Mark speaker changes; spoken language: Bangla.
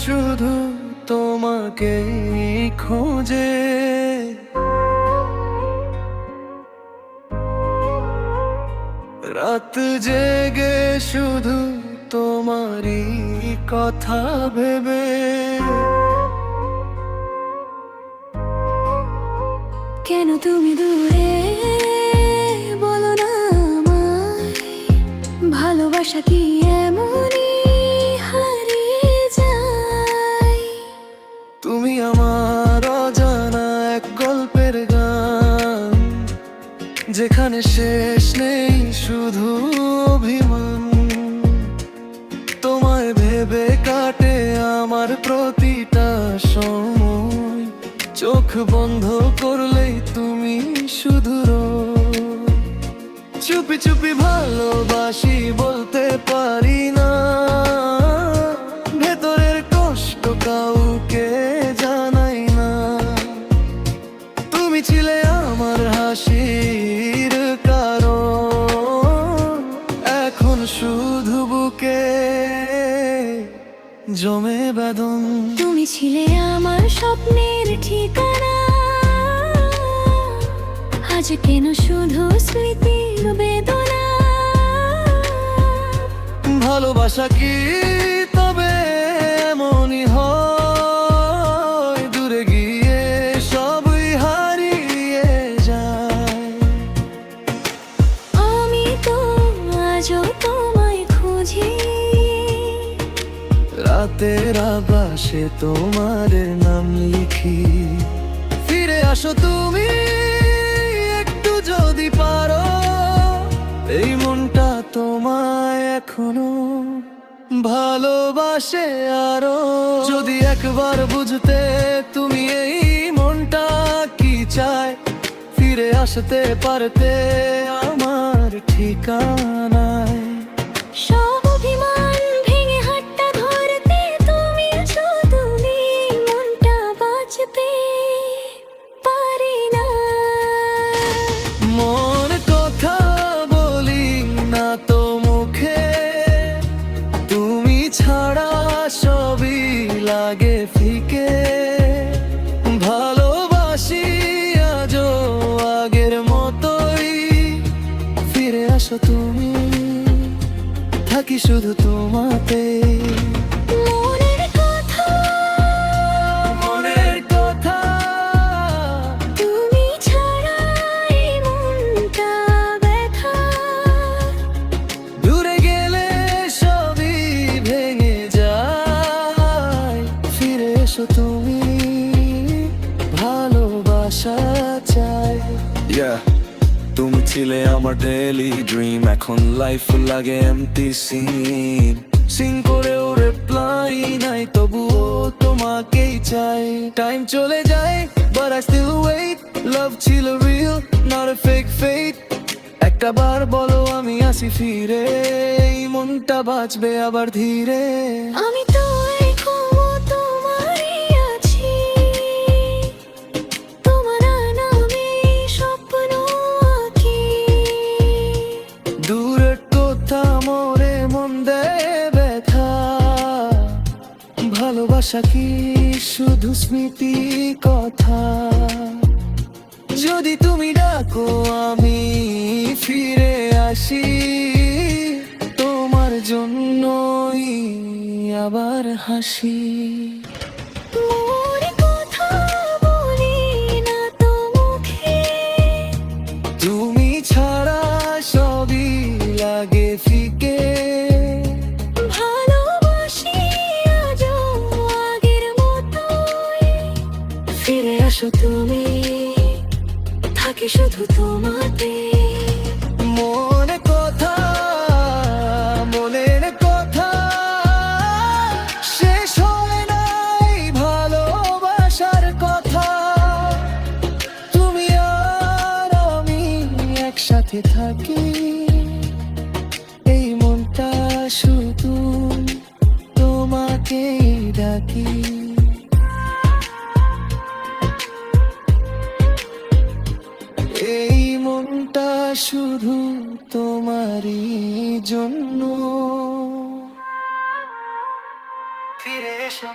Speaker 1: শুধু তোমাকেই খোঁজে। রাত জেগে শুধু তোমারই কথা ভেবে।
Speaker 2: কেন তুমি দূরে, বলো না আমায়, ভালোবাসা কি এমনই হারিয়ে যায়?
Speaker 1: তুমি আমার অজানা এক গল্পের গান, যেখানে শেষ নেই শুধু অভিমান। তোমায় ভেবে কাটে আমার প্রতিটা সময়, চোখ বন্ধ করলেই তুমি শুধু রোও। চুপি চুপি ভালোবাসি বলতে পারি না, ভেতরের কষ্ট কাউকে জানাই না। তুমি ছিলে আমার হাসির কারণ, এখন শুধু বুকে জমে বেদন।
Speaker 2: তুমি ছিলে আমার স্বপ্নের ঠিকানা, আজ কেন শুধু স্মৃতির বেদনা?
Speaker 1: ভালোবাসা কি তবে এমনই হয়, দূরে গিয়ে সবই হারিয়ে যায়।
Speaker 2: আমি তো আজও তোমায় খুঁজি,
Speaker 1: রাতের আবাসে তোমার নাম লিখি। ফিরে আসো তুমি একটু যদি পারো, এই মনটা তোমায় এখনো ভালোবাসে আরো। যদি একবার বুঝতে তুমি এই মনটা কি চায়, ফিরে আসতে পারতে আমার ঠিকানায়।
Speaker 2: সব অভিমান ভেঙে হাতটা ধরতে তুমি আছো, তুমি মনটা বাঁচতে পারি না।
Speaker 1: মন কথা বলি না তো মুখে, তুমি ছাড়া সবই লাগে ফিকে। ভালোবাসি আজও আগের মতোই, ফিরে আসো তুমি, থাকি শুধু তোমাতে।
Speaker 2: মনের কথা,
Speaker 1: মনের কথা,
Speaker 2: তুমি ছাড়া এই মনটা ব্যথা।
Speaker 1: দূরে গেলে সবই ভেঙে যায়। ফিরে এসো তুমি, ভালোবাসা চাই। তুমি ছিলে আমার ডেইলি ড্রিম, এখন লাইফ লাগে এমটি সিন। সিং করেও রিপ্লাই নাই, তবুও তোমাকেই চাই। টাইম চলে যায় but I still wait, love ছিল real not a fake fate। একটা বার বলো আমি আসি ফিরে, এই মনটা বাঁচবে আবার ধীরে।
Speaker 2: আমি তো এখনো তোমারই আছি, তোমার নামে স্বপ্ন আঁকি।
Speaker 1: দূরের কথা মোরে মন দেয় ব্যথা, ভালোবাসা কি শুধু স্মৃতি কথা? যদি তুমি ডাকো আমি ফিরে আসি, তোমার জন্যই আবার হাসি।
Speaker 2: মনের কথা বলি না তো মুখে,
Speaker 1: তুমি ছাড়া সবই লাগে ফিকে।
Speaker 2: ভালোবাসি আজও আগের মতোই, ফিরে আসো তুমি, থাকি শুধু তোমাতে।
Speaker 1: মনের কথা, মনের কথা, শেষ হয় নাই ভালোবাসার কথা। তুমি আর আমি একসাথে থাকি, এই মনটা শুধু তোমাকেই ডাকি। এই মনটা শুধু তোমারই জন্য। ফিরে এসো।